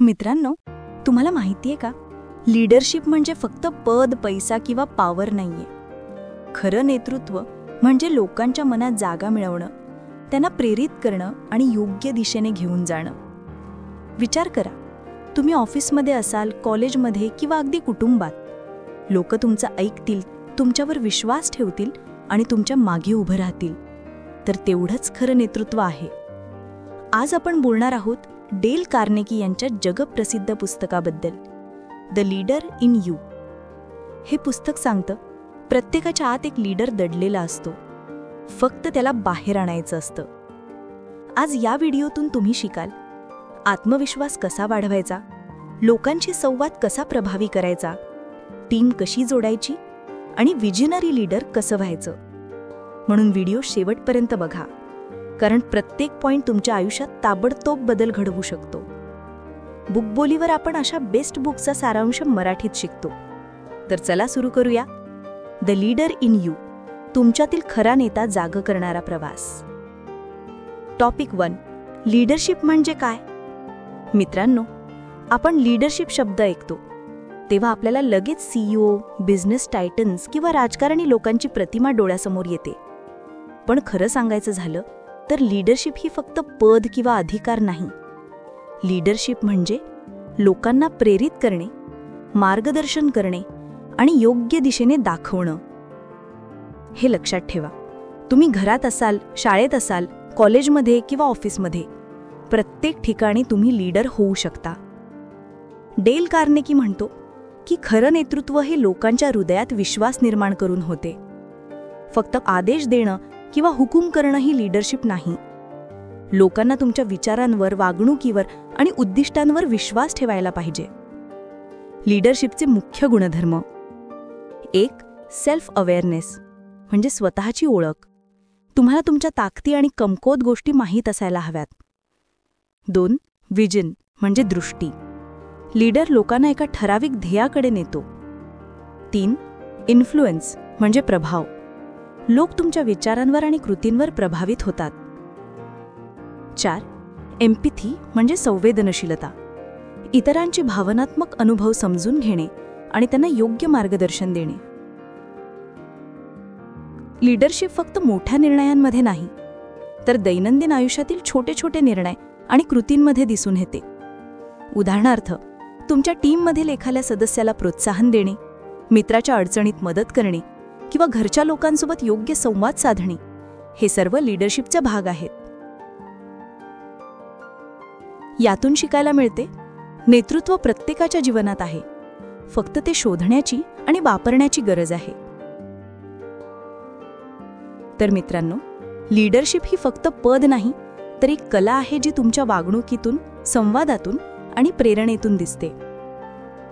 मित्रांनो, तुम्हाला माहितीये का, लीडरशिप म्हणजे फक्त पद, पैसा किंवा पॉवर नाहीये. खरं नेतृत्व म्हणजे लोकांच्या मनात जागा मिळवणं, त्यांना प्रेरित करणं आणि योग्य दिशेने घेऊन जाणं. विचार करा, तुम्ही ऑफिसमध्ये असाल, कॉलेजमध्ये किंवा अगदी कुटुंबात. लोक तुमचं ऐकतील, तुमच्यावर विश्वास ठेवतील आणि तुमच्या मागे उभं राहतील. तर तेवढंच खरं नेतृत्व आहे. आज आपण बोलणार आहोत डेल कार्नेगी यांच्या जगप्रसिद्ध पुस्तकाबद्दल, द लीडर इन यू. हे पुस्तक सांगतं, प्रत्येकाच्या आत एक लीडर दडलेला असतो, फक्त त्याला बाहेर आणायचं असतं. आज या व्हिडिओतून तुम्ही शिकाल आत्मविश्वास कसा वाढवायचा, लोकांशी संवाद कसा प्रभावी करायचा, टीम कशी जोडायची आणि विजनरी लीडर कसं व्हायचं. म्हणून व्हिडिओ शेवटपर्यंत बघा, कारण प्रत्येक पॉइंट तुमच्या आयुष्यात ताबडतोब बदल घडवू शकतो. बुकबोलीवर आपण अशा बेस्ट बुकचा सारांश मराठीत शिकतो. तर चला सुरू करूया. द लीडर इन यू, तुमच्यातील खरा नेता जाग करणारा प्रवास. टॉपिक 1, लीडरशिप म्हणजे काय. मित्रांनो, आपण लीडरशिप शब्द ऐकतो तेव्हा आपल्याला लगेच CEO, बिझनेस टायटन्स किंवा राजकारणी लोकांची प्रतिमा डोळ्यासमोर येते. पण खरं सांगायचं झालं तर लीडरशिप ही फक्त पद किंवा अधिकार नाही. लीडरशिप म्हणजे लोकांना प्रेरित करणे, मार्गदर्शन करणे आणि योग्य दिशेने दाखवणं. हे लक्षात ठेवा. तुम्ही घरात असाल, शाळेत असाल, कॉलेजमध्ये किंवा ऑफिसमध्ये, प्रत्येक ठिकाणी तुम्ही लीडर होऊ शकता. डेल कार्नेगी म्हणतो की खरं नेतृत्व हे लोकांच्या हृदयात विश्वास निर्माण करून होते. फक्त आदेश देणं किंवा हुकूम करणं ही लीडरशिप नाही. लोकांना तुमच्या विचारांवर, वागणुकीवर आणि उद्दिष्टांवर विश्वास ठेवायला पाहिजे. लीडरशिपचे मुख्य गुणधर्म: 1. सेल्फ अवेअरनेस म्हणजे स्वतःची ओळख. तुम्हाला तुमच्या ताकदी आणि कमकुवत गोष्टी माहीत असायला हव्यात. 2. विजन म्हणजे दृष्टी. लीडर लोकांना एका ठराविक ध्येयाकडे नेतो. 3. इन्फ्लुएन्स म्हणजे प्रभाव. लोक तुमच्या विचारांवर आणि कृतींवर प्रभावित होतात. 4. एम्पॅथी म्हणजे संवेदनशीलता. इतरांचे भावनात्मक अनुभव समजून घेणे आणि त्यांना योग्य मार्गदर्शन देणे. लीडरशिप फक्त मोठ्या निर्णयांमध्ये नाही, तर दैनंदिन आयुष्यातील छोटे छोटे निर्णय आणि कृतींमध्ये दिसून येते. उदाहरणार्थ, तुमच्या टीममधील एखाद्या सदस्याला प्रोत्साहन देणे, मित्राच्या अडचणीत मदत करणे किंवा घरच्या लोकांसोबत योग्य संवाद साधणे, हे सर्व लीडरशिपचे भाग आहेत. यातून शिकायला मिळते, नेतृत्व प्रत्येकाच्या जीवनात आहे, फक्त ते शोधण्याची आणि वापरण्याची गरज आहे. तर मित्रांनो, लीडरशिप ही फक्त पद नाही, तर एक कला आहे जी तुमच्या वागणुकीतून, संवादातून आणि प्रेरणेतून दिसते.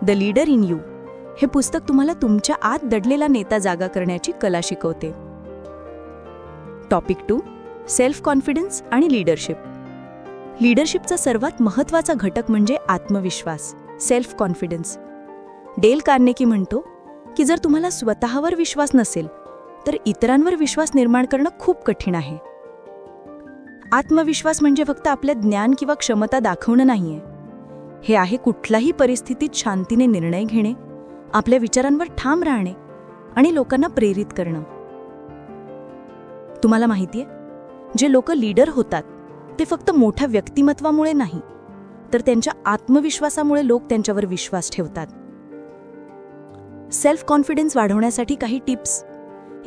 द लीडर इन यू हे पुस्तक तुम्हाला तुमच्या आत दडलेला नेता जागा करण्याची कला शिकवते. टॉपिक 2, सेल्फ कॉन्फिडन्स आणि लीडरशिप. लीडरशिपचा सर्वात महत्त्वाचा घटक म्हणजे आत्मविश्वास, सेल्फ कॉन्फिडन्स. डेल कार्नेगी म्हणतो की जर तुम्हाला स्वतःवर विश्वास नसेल तर इतरांवर विश्वास निर्माण करणं खूप कठीण आहे. आत्मविश्वास म्हणजे फक्त आपल्या ज्ञान किंवा क्षमता दाखवणं नाहीये. हे आहे कुठल्याही परिस्थितीत शांतीने निर्णय घेणे, आपल्या विचारांवर ठाम राहणे आणि लोकांना प्रेरित करणं. तुम्हाला माहितीये, जे लोक लीडर होतात ते फक्त मोठ्या व्यक्तिमत्वामुळे नाही, तर त्यांच्या आत्मविश्वासामुळे लोक त्यांच्यावर विश्वास ठेवतात. सेल्फ कॉन्फिडन्स वाढवण्यासाठी काही टिप्स: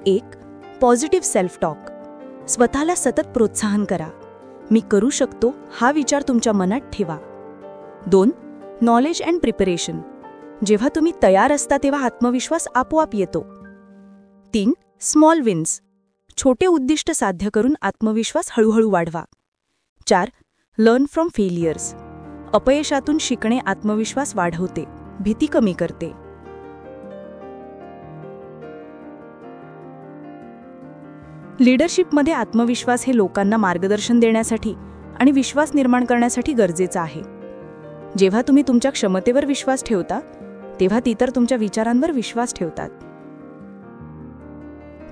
1. Positive self talk. स्वतःला सतत प्रोत्साहन करा. मी करू शकतो हा विचार तुमच्या मनात ठेवा. 2. Knowledge and preparation. जेव्हा तुम्ही तयार असता तेव्हा आत्मविश्वास आपोआप येतो. 3. Small wins. छोटे उद्दिष्ट साध्य करून आत्मविश्वास हळूहळू वाढवा. 4. Learn from failures. अपयशातून शिकणे आत्मविश्वास वाढवते, भीती कमी करते. लीडरशिपमध्ये आत्मविश्वास हे लोकांना मार्गदर्शन देण्यासाठी आणि विश्वास निर्माण करण्यासाठी गरजेचं आहे. जेव्हा तुम्ही तुमच्या क्षमतेवर विश्वास ठेवता तेव्हा इतर तुमच्या विचारांवर विश्वास ठेवतात.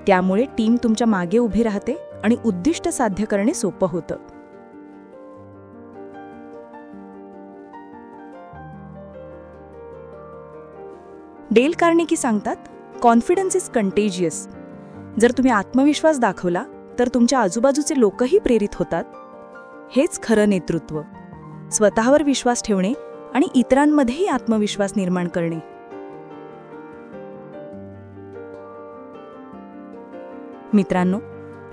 त्यामुळे टीम तुमच्या मागे उभी राहते आणि उद्दिष्ट साध्य करणे सोपं होतं. डेल कार्नेगी सांगतात, कॉन्फिडन्स इज कंटेजियस. जर तुम्ही आत्मविश्वास दाखवला तर तुमच्या आजूबाजूचे लोकही प्रेरित होतात. हेच खरं नेतृत्व, स्वतःवर विश्वास ठेवणे आणि इतरांमध्येही आत्मविश्वास निर्माण करणे. मित्रांनो,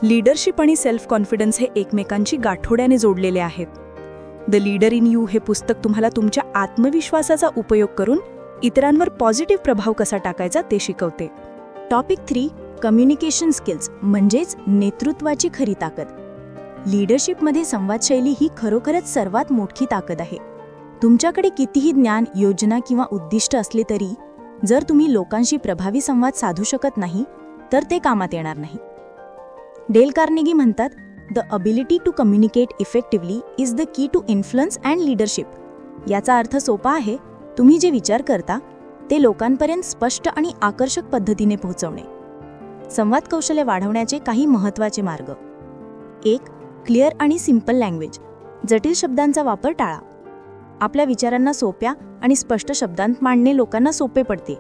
लीडरशिप आणि सेल्फ कॉन्फिडन्स हे एकमेकांशी गाठोड्याने जोडलेले आहेत. द लीडर इन यू हे पुस्तक तुम्हाला तुमच्या आत्मविश्वासाचा उपयोग करून इतरांवर पॉझिटिव्ह प्रभाव कसा टाकायचा ते शिकवते. टॉपिक 3, कम्युनिकेशन स्किल्स म्हणजेच नेतृत्वाची खरी ताकद. लीडरशिपमध्ये संवादशैली ही खरोखरच सर्वात मोठी ताकद आहे. तुमच्याकडे कितीही ज्ञान, योजना किंवा उद्दिष्ट असले तरी जर तुम्ही लोकांशी प्रभावी संवाद साधू शकत नाही तर ते कामात येणार नाही. डेल कार्नेगी म्हणतात, the ability to communicate effectively is the key to influence and leadership. याचा अर्थ सोपा आहे, तुम्ही जे विचार करता ते लोकांपर्यंत स्पष्ट आणि आकर्षक पद्धतीने पोहोचवणे. संवाद कौशल्य वाढवण्याचे काही महत्त्वाचे मार्ग. 1. क्लिअर आणि सिंपल लँग्वेज. जटिल शब्दांचा वापर टाळा. आपल्या विचारांना सोप्या आणि स्पष्ट शब्दांत मांडणे लोकांना सोपे पडते.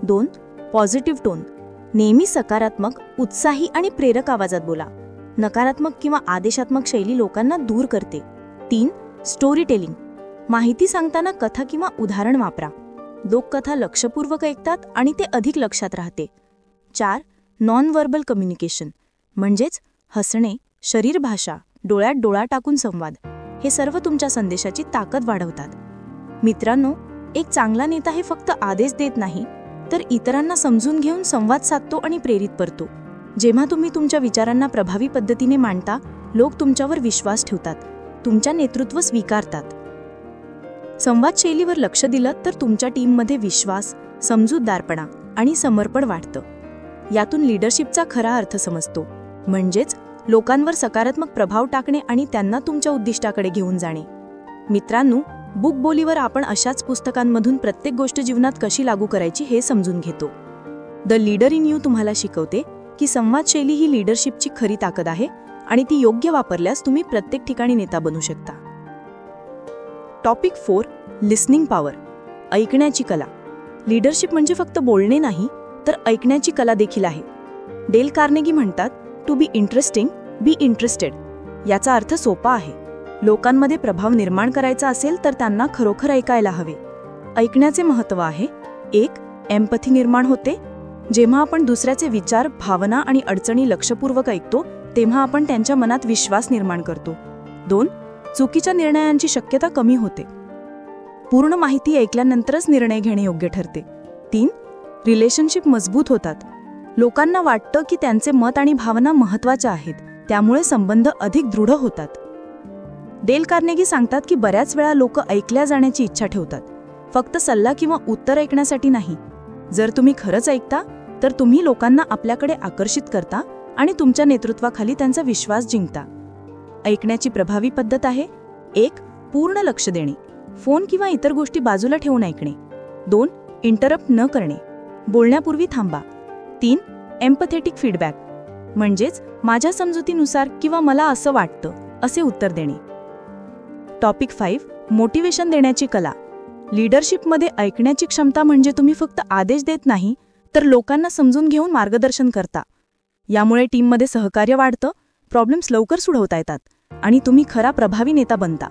2. Positive tone. नेहमी सकारात्मक, उत्साही आणि प्रेरक आवाजात बोला. नकारात्मक किंवा आदेशात्मक शैली लोकांना दूर करते. 3. Story telling. माहिती सांगताना कथा किंवा उदाहरण वापरा. लोक कथा लक्षपूर्वक ऐकतात आणि ते अधिक लक्षात राहते. 4. नॉन व्हर्बल कम्युनिकेशन म्हणजेच हसणे, शरीर भाषा, डोळ्यात डोळा टाकून संवाद हे सर्व तुमच्या संदेशाची ताकद वाढवतात. मित्रांनो, एक चांगला नेता हे फक्त आदेश देत नाही तर इतरांना समजून घेऊन संवाद साधतो आणि प्रेरित करतो. जेव्हा तुम्ही तुमच्या विचारांना प्रभावी पद्धतीने मांडता, लोक तुमच्यावर विश्वास ठेवतात, तुमच्या नेतृत्व स्वीकारतात. संवाद शैलीवर लक्ष दिलं तर तुमच्या टीममध्ये विश्वास, समजूतदारपणा आणि समर्पण वाढतं. यातून लीडरशिपचा खरा अर्थ समजतो, म्हणजेच लोकांवर सकारात्मक प्रभाव टाकणे आणि त्यांना तुमच्या उद्दिष्टाकडे घेऊन जाणे. मित्रांनो, बुक बोलीवर आपण अशाच पुस्तकांमधून प्रत्येक गोष्ट जीवनात कशी लागू करायची हे समजून घेतो. द लीडर इन यू तुम्हाला शिकवते की संवादशैली ही लीडरशिपची खरी ताकद आहे आणि ती योग्य वापरल्यास तुम्ही प्रत्येक ठिकाणी नेता बनू शकता. Topic 4, listening power. ऐकण्याची कला. लीडरशिप म्हणजे फक्त बोलणे नाही तर ऐकण्याची कला देखील आहे. डेल कार्नेगी म्हणतात, to be interesting, be interested. याचा अर्थ सोपा आहे. लोकांमध्ये प्रभाव निर्माण करायचा असेल तर त्यांना खरोखर ऐकायला हवे. ऐकण्याचे महत्त्व आहे. 1. एम्पथी निर्माण होते. जेव्हा आपण दुसऱ्याचे विचार, भावना आणि अडचणी लक्षपूर्वक ऐकतो तेव्हा आपण त्यांच्या मनात विश्वास निर्माण करतो. 2. चुकीच्या निर्णयांची शक्यता कमी होते. पूर्ण माहिती ऐकल्यानंतरच निर्णय घेणे योग्य ठरते. 3. रिलेशनशिप मजबूत होतात. लोकांना वाटतं की त्यांचे मत आणि भावना महत्त्वाच्या आहेत, त्यामुळे संबंध अधिक दृढ होतात. डेल कार्नेगी सांगतात की बऱ्याच वेळा लोक ऐकल्या जाण्याची इच्छा ठेवतात, फक्त सल्ला किंवा उत्तर ऐकण्यासाठी नाही. जर तुम्ही खरंच ऐकता तर तुम्ही लोकांना आपल्याकडे आकर्षित करता आणि तुमच्या नेतृत्वाखाली त्यांचा विश्वास जिंकता. ऐकण्याची प्रभावी पद्धत आहे. 1. पूर्ण लक्ष देणे. फोन किंवा इतर गोष्टी बाजूला ठेवून ऐकणे. 2. इंटरप्ट न करणे. बोलण्यापूर्वी थांबा. 3. एम्पथेटिक फीडबॅक म्हणजेच माझ्या समजुतीनुसार किंवा मला असं वाटतं असे उत्तर देणे. टॉपिक 5, मोटिवेशन देण्याची कला. लीडरशिपमध्ये ऐकण्याची क्षमता म्हणजे तुम्ही फक्त आदेश देत नाही तर लोकांना समजून घेऊन मार्गदर्शन करता. यामुळे टीममध्ये सहकार्य वाढतं, प्रॉब्लेम्स लवकर सोडवता येतात आणि तुम्ही खरा प्रभावी नेता बनता.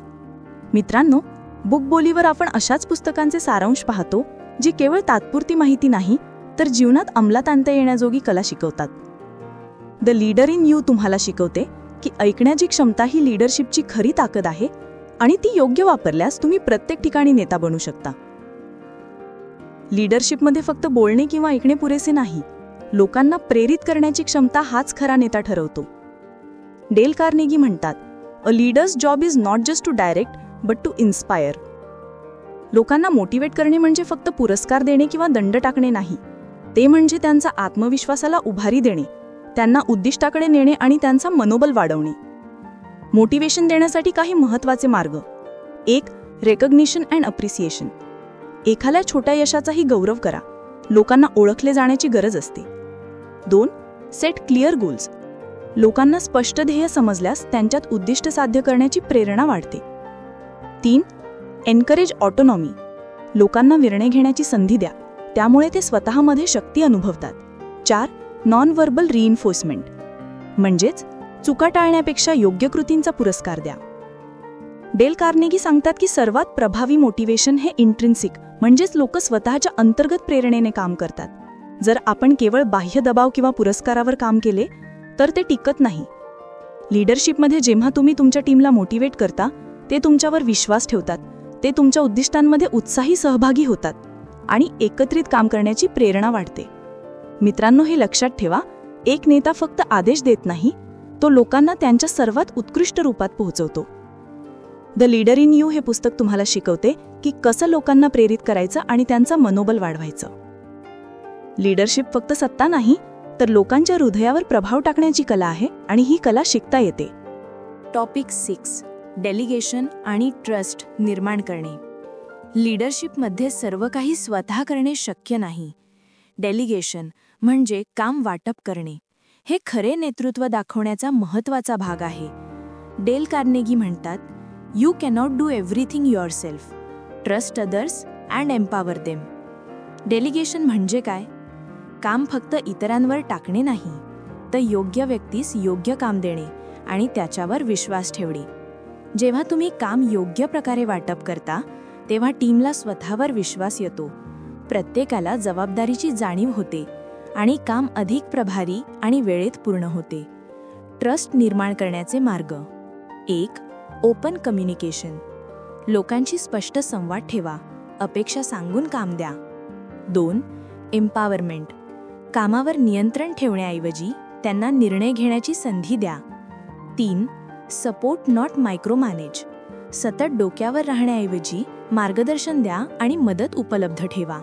मित्रांनो, बुक बोलीवर आपण अशाच पुस्तकांचे सारांश पाहतो जी केवळ तात्पुरती माहिती नाही तर जीवनात अंमलात आणता येण्याजोगी कला शिकवतात. द लीडर इन यू तुम्हाला शिकवते की ऐकण्याची क्षमता ही लीडरशिपची खरी ताकद आहे आणि ती योग्य वापरल्यास तुम्ही प्रत्येक ठिकाणी नेता बनू शकता. लीडरशिपमध्ये फक्त बोलणे किंवा ऐकणे पुरेसे नाही, लोकांना प्रेरित करण्याची क्षमता हाच खरा नेता ठरवतो. डेल कार्नेगी म्हणतात, a leader's job is not just to direct but to inspire. लोकांना मोटिवेट करणे म्हणजे फक्त पुरस्कार देणे किंवा दंड टाकणे नाही, ते म्हणजे त्यांचा आत्मविश्वासाला उभारी देणे, त्यांना उद्दिष्टाकडे नेणे आणि त्यांचा मनोबल वाढवणे. मोटिवेशन देण्यासाठी काही महत्त्वाचे मार्ग. 1. Recognition and appreciation. एखाद्या छोट्या यशाचाही गौरव करा, लोकांना ओळखले जाण्याची गरज असते. 2. Set clear goals. लोकांना स्पष्ट ध्येय समजल्यास त्यांच्यात उद्दिष्ट साध्य करण्याची प्रेरणा वाढते. 3. Encourage autonomy. लोकांना निर्णय घेण्याची संधी द्या, त्यामुळे ते स्वतःमध्ये शक्ती अनुभवतात. 4. नॉन व्हर्बल रिइन्फोर्समेंट, म्हणजेच चुका टाळण्यापेक्षा योग्य कृतींचा पुरस्कार द्या. डेल कार्नेगी सांगतात की सर्वात प्रभावी मोटिवेशन हे इंट्रिन्सिक, म्हणजेच लोक स्वतःच्या अंतर्गत प्रेरणेने काम करतात. जर आपण केवळ बाह्य दबाव किंवा पुरस्कारावर काम केले तर ते टिकत नाही. लीडरशिपमध्ये जेव्हा तुम्ही तुमच्या टीमला मोटिवेट करता, ते तुमच्यावर विश्वास ठेवतात, ते तुमच्या उद्दिष्टांमध्ये उत्साही सहभागी होतात आणि एकत्रित काम करण्याची प्रेरणा वाढते. मित्रांनो, हे लक्षात ठेवा, एक नेता फक्त आदेश देत नाही, तो लोकांना त्यांच्या सर्वात उत्कृष्ट रूपात पोहोचवतो. द लीडर इन यू हे पुस्तक तुम्हाला शिकवते की कसं लोकांना प्रेरित करायचं आणि त्यांचं मनोबल वाढवायचं. लीडरशिप फक्त सत्ता नाही, तर लोकांच्या हृदयावर प्रभाव टाकण्याची कला आहे आणि ही कला शिकता येते. टॉपिक 6. डेलिगेशन आणि ट्रस्ट निर्माण करणे. लीडरशिपमध्ये सर्व काही स्वतः करणे शक्य नाही. डेलिगेशन म्हणजे काम वाटप करणे. हे खरे नेतृत्व दाखवण्याचा महत्त्वाचा भाग आहे. डेल कार्नेगी म्हणतात, you cannot do everything yourself. Trust others and empower them. Delegation म्हणजे काय? काम फक्त इतरांवर टाकणे नाही, तर योग्य व्यक्तीस योग्य काम देणे आणि त्याच्यावर विश्वास ठेवणे. जेव्हा तुम्ही काम योग्य प्रकारे वाटप करता, तेव्हा टीमला स्वतःवर विश्वास येतो, प्रत्येकाला जबाबदारीची जाणीव होते आणि काम अधिक प्रभावी आणि वेळेत पूर्ण होते. ट्रस्ट निर्माण करण्याचे मार्ग. 1. Open communication. लोकांशी स्पष्ट संवाद ठेवा, अपेक्षा सांगून काम द्या. 2. एम्पावरमेंट. कामावर नियंत्रण ठेवण्याऐवजी त्यांना निर्णय घेण्याची संधी द्या. 3. Support not micro manage. सतत डोक्यावर राहण्याऐवजी मार्गदर्शन द्या आणि मदत उपलब्ध ठेवा.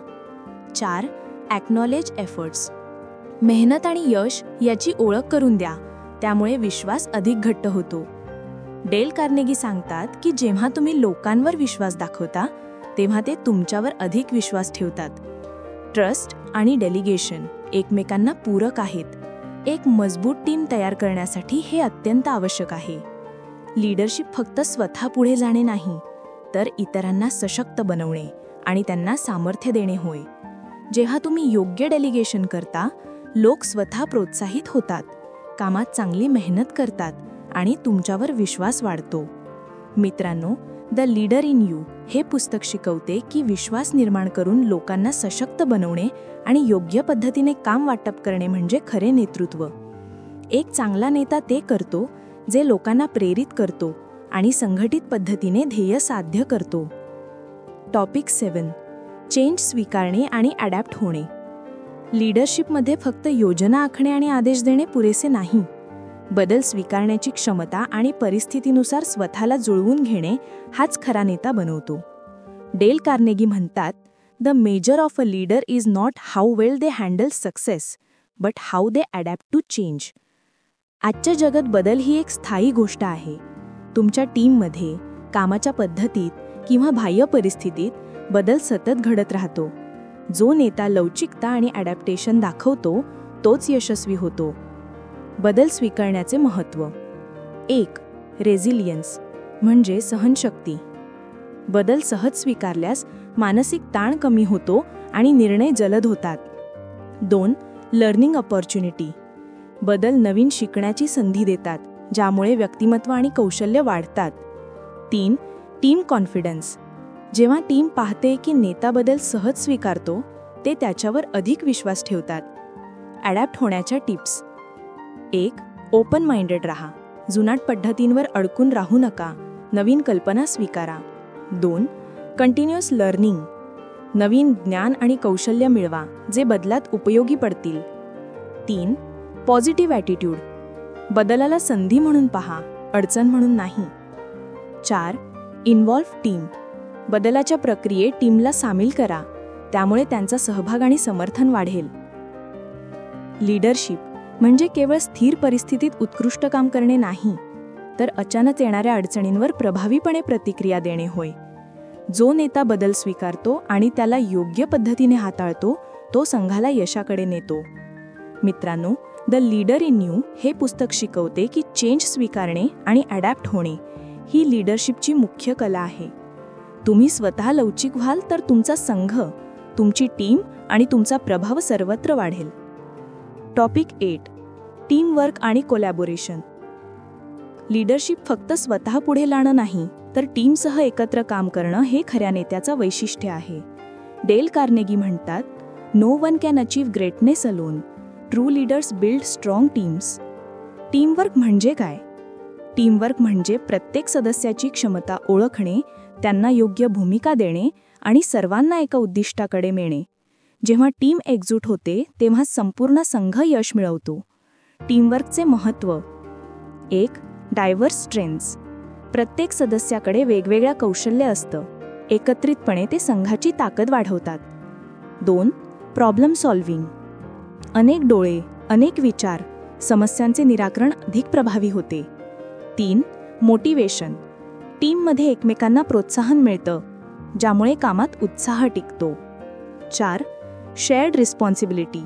4. Acknowledge efforts. मेहनत आणि यश याची ओळख करून द्या, त्यामुळे विश्वास अधिक घट्ट होतो. डेल कार्नेगी सांगतात की जेव्हा तुम्ही लोकांवर विश्वास दाखवता, तेव्हा ते तुमच्यावर अधिक विश्वास ठेवतात. ट्रस्ट आणि डेलिगेशन एकमेकांना पूरक आहेत. एक मजबूत टीम तयार करण्यासाठी हे अत्यंत आवश्यक आहे. लीडरशिप फक्त स्वतः पुढे जाणे नाही, तर इतरांना सशक्त बनवणे आणि त्यांना सामर्थ्य देणे होय. जेव्हा तुम्ही योग्य डेलिगेशन करता, लोक स्वतः प्रोत्साहित होतात, कामात चांगली मेहनत करतात आणि तुमच्यावर विश्वास वाढतो. मित्रांनो, द लीडर इन यू हे पुस्तक शिकवते की विश्वास निर्माण करून लोकांना सशक्त बनवणे आणि योग्य पद्धतीने काम वाटप करणे म्हणजे खरे नेतृत्व. एक चांगला नेता ते करतो जे लोकांना प्रेरित करतो आणि संघटित पद्धतीने ध्येय साध्य करतो. टॉपिक 7. चेंज स्वीकारणे आणि अडॅप्ट होणे. लीडरशिपमध्ये फक्त योजना आखणे आणि आदेश देणे पुरेसे नाही. बदल स्वीकारण्याची क्षमता आणि परिस्थितीनुसार स्वतःला जुळवून घेणे हाच खरा नेता बनवतो. डेल कार्नेगी म्हणतात, the measure of a leader is not how well they handle success, but how they adapt to change. आजच्या जगात बदल ही एक स्थायी गोष्ट आहे. तुमच्या टीममध्ये, कामाच्या पद्धतीत किंवा बाह्य परिस्थितीत बदल सतत घडत राहतो. जो नेता लवचिकता आणि अडॅप्टेशन दाखवतो, तोच यशस्वी होतो. बदल स्वीकारण्याचे महत्त्व. 1. रेझिलियन्स म्हणजे सहनशक्ती. बदल सहज स्वीकारल्यास मानसिक ताण कमी होतो आणि निर्णय जलद होतात. 2. Learning opportunity. बदल नवीन शिकण्याची संधी देतात, ज्यामुळे व्यक्तिमत्व आणि कौशल्य वाढतात. 3. Team confidence. जेव्हा टीम पाहते की नेता बदल सहज स्वीकारतो, ते त्याच्यावर अधिक विश्वास ठेवतात. अडॅप्ट होण्याच्या टिप्स. 1. ओपन माइंडेड राहा. जुनाट पद्धतींवर अडकून राहू नका, नवीन कल्पना स्वीकारा. 2. Continuous learning. नवीन ज्ञान आणि कौशल्य मिळवा, जे बदलात उपयोगी पडतील. 3. Positive attitude. बदलाला संधी म्हणून पहा, अडचण म्हणून नाही. 4. Involve team. बदलाच्या प्रक्रियेत टीमला सामील करा, त्यामुळे त्यांचा सहभाग आणि समर्थन वाढेल. लीडरशिप म्हणजे केवळ स्थिर परिस्थितीत उत्कृष्ट काम करणे नाही, तर अचानक येणाऱ्या अडचणींवर प्रभावीपणे प्रतिक्रिया देणे होय. जो नेता बदल स्वीकारतो आणि त्याला योग्य पद्धतीने हाताळतो, तो संघाला यशाकडे नेतो. मित्रांनो, द लीडर इन यू हे पुस्तक शिकवते की चेंज स्वीकारणे आणि अडॅप्ट होणे ही लीडरशिपची मुख्य कला आहे. तुम्ही स्वतः लवचिक व्हाल तर तुमचा संघ, तुमची टीम आणि तुमचा प्रभाव सर्वत्र वाढेल. टॉपिक 8. टीमवर्क आणि कोलॅबोरेशन. लीडरशिप फक्त स्वतः पुढे लाणं नाही, तर टीमसह एकत्र काम करणं हे खऱ्या नेत्याचं वैशिष्ट्य आहे. डेल कार्नेगी म्हणतात, no one can achieve greatness alone. True leaders build strong teams. Teamwork म्हणजे काय? टीमवर्क म्हणजे प्रत्येक सदस्याची क्षमता ओळखणे, त्यांना योग्य भूमिका देणे आणि सर्वांना एका उद्दिष्टाकडे नेणे. जेव्हा टीम एकजूट होते तेव्हा संपूर्ण संघ यश मिळवतो. टीमवर्कचे महत्त्व. 1. Diverse strengths. प्रत्येक सदस्याकडे वेगवेगळ्या कौशल्य असतं. एकत्रितपणे ते संघाची ताकद वाढवतात. 2. Problem solving. अनेक डोळे, अनेक विचार, समस्यांचे निराकरण अधिक प्रभावी होते. 3. मोटिवेशन. टीममध्ये एकमेकांना प्रोत्साहन मिळतं, ज्यामुळे कामात उत्साह टिकतो. 4. Shared responsibility.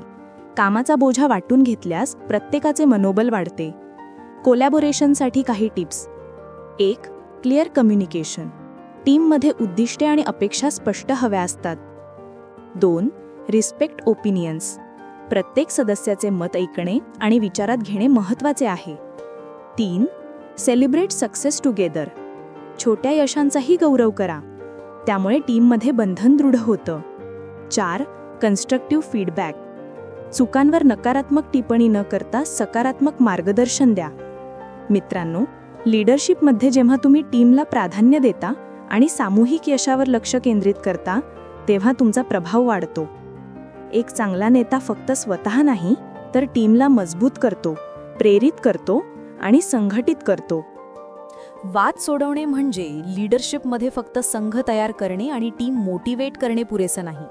कामाचा बोझा वाटून घेतल्यास प्रत्येकाचे मनोबल वाढते. कोलॅबोरेशनसाठी काही टिप्स. 1. Clear communication. टीममध्ये उद्दिष्टे आणि अपेक्षा स्पष्ट हव्या असतात. 2. Respect opinions. प्रत्येक सदस्याचे मत ऐकणे आणि विचारात घेणे महत्त्वाचे आहे. 3. Celebrate success together. छोट्या यशांचाही गौरव करा, त्यामुळे टीममध्ये बंधन दृढ होतं. 4. Constructive feedback. चुकांवर नकारात्मक टिप्पणी न करता सकारात्मक मार्गदर्शन द्या. मित्रांनो, लीडरशिपमध्ये जेव्हा तुम्ही टीमला प्राधान्य देता आणि सामूहिक यशावर लक्ष केंद्रित करता, तेव्हा तुमचा प्रभाव वाढतो. एक चांगला नेता फक्त स्वतः नाही, तर टीमला मजबूत करतो, प्रेरित करतो आणि संघटित करतो. वाद सोडवणे म्हणजे लीडरशिपमध्ये फक्त संघ तयार करणे आणि टीम मोटिवेट करणे पुरेसं नाही.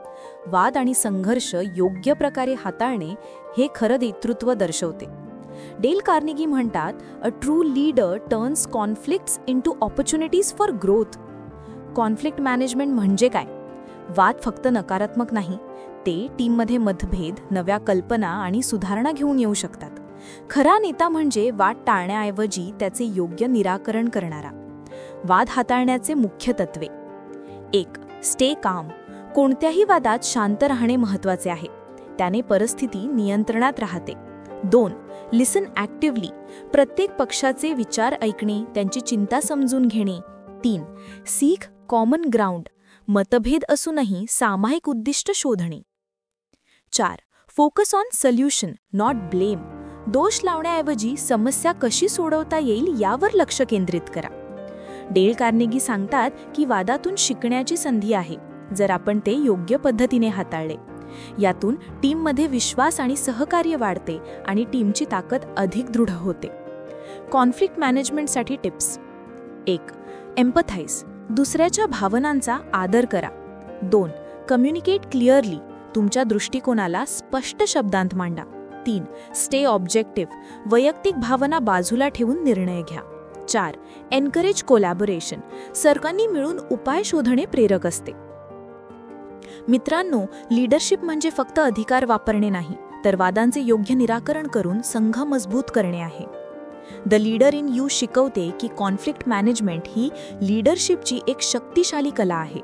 वाद आणि संघर्ष योग्य प्रकारे हाताळणे हे खरं नेतृत्व दर्शवते. डेल कार्नेगी म्हणतात, a true leader turns conflicts into opportunities for growth. Conflict management म्हणजे काय? वाद फक्त नकारात्मक नाही, ते टीममध्ये मतभेद, नव्या कल्पना आणि सुधारणा घेऊन येऊ शकतात. खरा नेता म्हणजे वाद टाळण्याऐवजी त्याचे योग्य निराकरण करणारा. वाद हाताळण्याचे मुख्य तत्वे. 1. Stay calm. कोणत्याही वादात शांत राहणे महत्त्वाचे आहे, त्याने परिस्थिती नियंत्रणात राहते. 2. लिसन ॲक्टिव्हली. प्रत्येक पक्षाचे विचार ऐकणे, त्यांची चिंता समजून घेणे. 3. Sick common ground. मतभेद असूनही सामायिक उद्दिष्ट शोधणे. 4. Focus on solution not blame. दोष लावण्याऐवजी समस्या कशी सोडवता येईल यावर लक्ष केंद्रित करा. डेल कार्नेगी सांगतात की वादातून शिकण्याची संधी आहे, जर आपण ते योग्य पद्धतीने हाताळले. यातून टीममध्ये विश्वास आणि सहकार्य वाढते आणि टीमची ताकद अधिक दृढ होते. कॉन्फ्लिक्ट मॅनेजमेंटसाठी टिप्स. 1. एम्पथाइज. दुसऱ्याच्या भावनांचा आदर करा. 2. Communicate clearly. तुमच्या दृष्टिकोनाला स्पष्ट शब्दांत मांडा. 3. Stay objective. वैयक्तिक भावना बाजूला ठेवून निर्णय घ्या. 4. Encourage collaboration. सर्वांनी मिळून उपाय शोधणे प्रेरक असते. मित्रांनो, लीडरशिप म्हणजे फक्त अधिकार वापरणे नाही, तर वादांचे योग्य निराकरण करून संघ मजबूत करणे आहे. द लीडर इन यू शिकवते की कॉन्फ्लिक्ट मॅनेजमेंट ही लीडरशिपची एक शक्तिशाली कला आहे.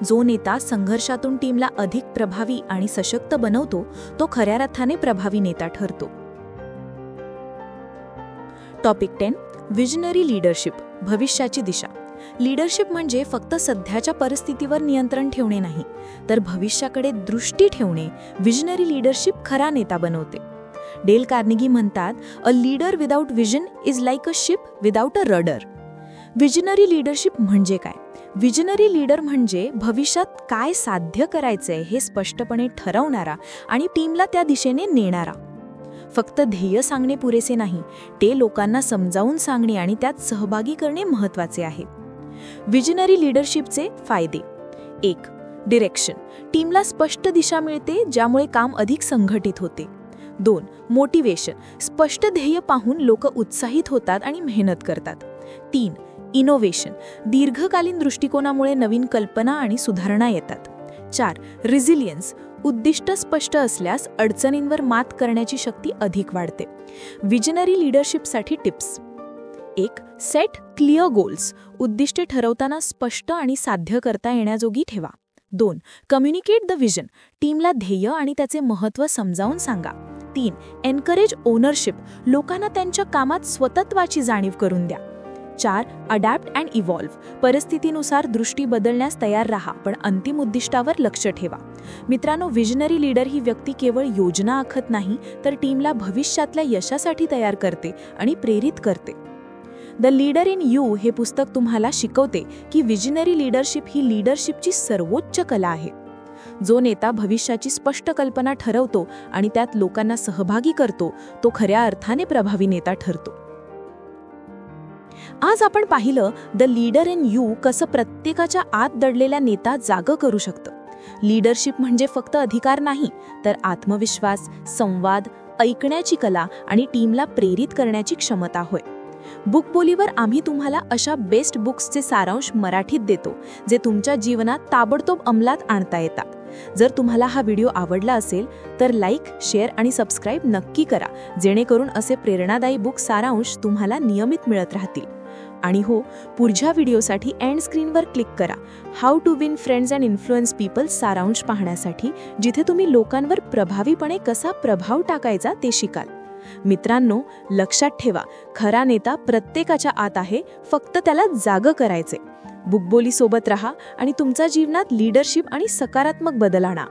जो नेता संघर्षातून टीमला अधिक प्रभावी आणि सशक्त बनवतो, तो खऱ्या अर्थाने प्रभावी नेता ठरतो. टॉपिक 10. Visionary leadership. भविष्याची दिशा. लीडरशिप म्हणजे फक्त सध्याच्या परिस्थितीवर नियंत्रण ठेवणे नाही, तर भविष्याकडे दृष्टी ठेवणे. विजनरी लीडरशिप खरा नेता बनवते. डेल कार्नेगी म्हणतात, a leader without vision is like a ship without a rudder. Visionary leadership म्हणजे काय? विजनरी लीडर म्हणजे भविष्यात काय साध्य करायचंय हे स्पष्टपणे ठरवणारा आणि टीमला त्या दिशेने नेणारा. फक्त ध्येय सांगणे पुरेसे नाही, ते लोकांना समजावून सांगणे आणि त्यात सहभागी करणे महत्त्वाचे आहे. विजनरी लीडरशिपचे फायदे. 1. डिरेक्शन. टीमला स्पष्ट दिशा मिळते, ज्यामुळे काम अधिक संघटित होते. 2. मोटिवेशन. स्पष्ट ध्येय पाहून लोक उत्साहित होतात आणि मेहनत करतात. 3. इनोव्हेशन. दीर्घकालीन दृष्टिकोनामुळे नवीन कल्पना आणि सुधारणा येतात. 4. रिझिलियन्स. उद्दिष्ट स्पष्ट असल्यास अडचणींवर मात करण्याची शक्ती अधिक वाढते. विजनरी लीडरशिपसाठी टिप्स. 1. Set clear goals. उद्दिष्टे ठरवताना स्पष्ट आणि साध्य करता येण्याजोगी ठेवा. 2. Communicate the vision. टीमला ध्येय आणि त्याचे महत्त्व समजावून सांगा. 3. Encourage ownership. लोकांना त्यांच्या कामात स्वतत्वाची जाणीव करून द्या. 4. Adapt and evolve. परिस्थितीनुसार दृष्टी बदलण्यास तयार राहा, पण अंतिम उद्दिष्टावर लक्ष ठेवा. मित्रांनो, विजनरी लीडर ही व्यक्ती केवळ योजना आखत नाही, तर टीमला भविष्यातल्या यशासाठी तयार करते आणि प्रेरित करते. द लीडर इन यू हे पुस्तक तुम्हाला शिकवते की विजनरी लीडरशिप ही लीडरशिपची सर्वोच्च कला आहे. जो नेता भविष्याची स्पष्ट कल्पना ठरवतो आणि त्यात लोकांना सहभागी करतो, तो खऱ्या अर्थाने प्रभावी नेता ठरतो. आज आपण पाहिलं द लीडर इन यू कसं प्रत्येकाच्या आत दडलेल्या नेता जागं करू शकतं. लीडरशिप म्हणजे फक्त अधिकार नाही, तर आत्मविश्वास, संवाद, ऐकण्याची कला आणि टीमला प्रेरित करण्याची क्षमता होय. बुकबोलीवर आम्ही तुम्हाला अशा बेस्ट बुक्सचे सारांश मराठीत देतो, जे तुमच्या जीवनात ताबडतोब अंमलात आणता येतात. जर तुम्हाला हा व्हिडिओ आवडला असेल तर लाईक, शेअर आणि सबस्क्राईब नक्की करा, जेणेकरून असे प्रेरणादायी बुक सारांश तुम्हाला नियमित मिळत राहतील. आणि हो, पुढच्या व्हिडिओसाठी एंड स्क्रीनवर क्लिक करा how to win friends and influence people सारांश पाहण्यासाठी, जिथे तुम्ही लोकांवर प्रभावीपणे कसा प्रभाव टाकायचा ते शिकाल. मित्रांनो, लक्षात ठेवा, खरा नेता प्रत्येकाच्या आत आहे, फक्त त्याला जागं करायचे. बुकबोली सोबत रहा आणि तुमच्या जीवनात लीडरशिप आणि सकारात्मक बदल आणा.